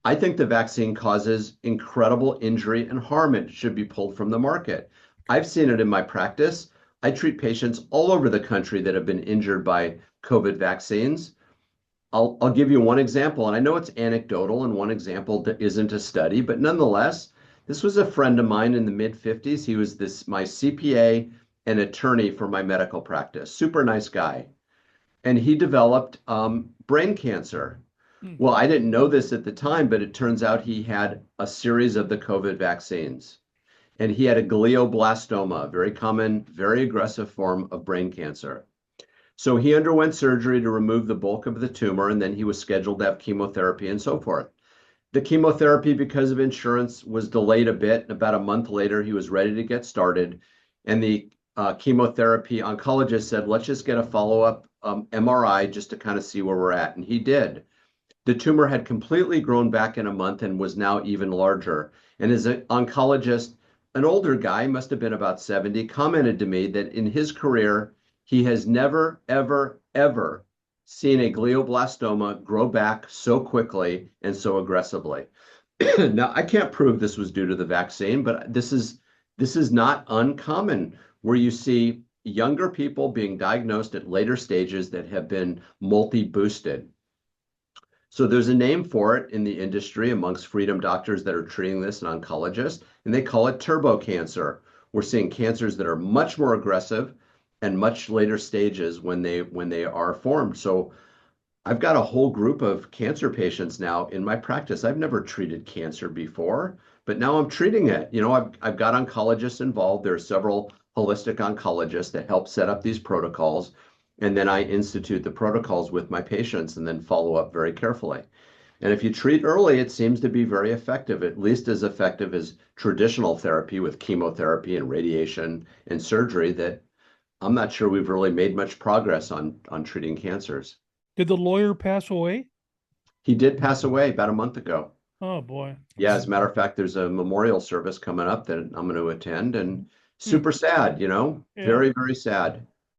I think the vaccine causes incredible injury and harm. It should be pulled from the market. I've seen it in my practice. I treat patients all over the country that have been injured by COVID vaccines. I'll give you one example, and I know it's anecdotal, and one example that isn't a study, but nonetheless, this was a friend of mine in the mid 50s. He was my CPA and attorney for my medical practice. Super nice guy, and he developed brain cancer. Mm. Well, I didn't know this at the time, but it turns out he had a series of the COVID vaccines, and he had a glioblastoma, a very common, very aggressive form of brain cancer. So he underwent surgery to remove the bulk of the tumor, and then he was scheduled to have chemotherapy and so forth. The chemotherapy, because of insurance, was delayed a bit. About a month later, he was ready to get started. And the chemotherapy oncologist said, let's just get a follow-up MRI just to kind of see where we're at. And he did. The tumor had completely grown back in a month and was now even larger. And as an oncologist, an older guy, must have been about 70, commented to me that in his career, he has never, ever, ever seen a glioblastoma grow back so quickly and so aggressively. Now, I can't prove this was due to the vaccine, but this is not uncommon where you see younger people being diagnosed at later stages that have been multi-boosted. So there's a name for it in the industry amongst freedom doctors that are treating this and oncologists, and they call it turbo cancer. We're seeing cancers that are much more aggressive and much later stages when they are formed. So I've got a whole group of cancer patients now in my practice. I've never treated cancer before, but now I'm treating it. I've got oncologists involved. There are several holistic oncologists that help set up these protocols, and then I institute the protocols with my patients and then follow up very carefully. And if you treat early, it seems to be very effective, at least as effective as traditional therapy with chemotherapy and radiation and surgery that I'm not sure we've really made much progress on treating cancers. Did the lawyer pass away? He did pass away about a month ago. Oh boy. Yeah, as a matter of fact, there's a memorial service coming up that I'm going to attend, and Hmm. super sad, Yeah. very, very sad.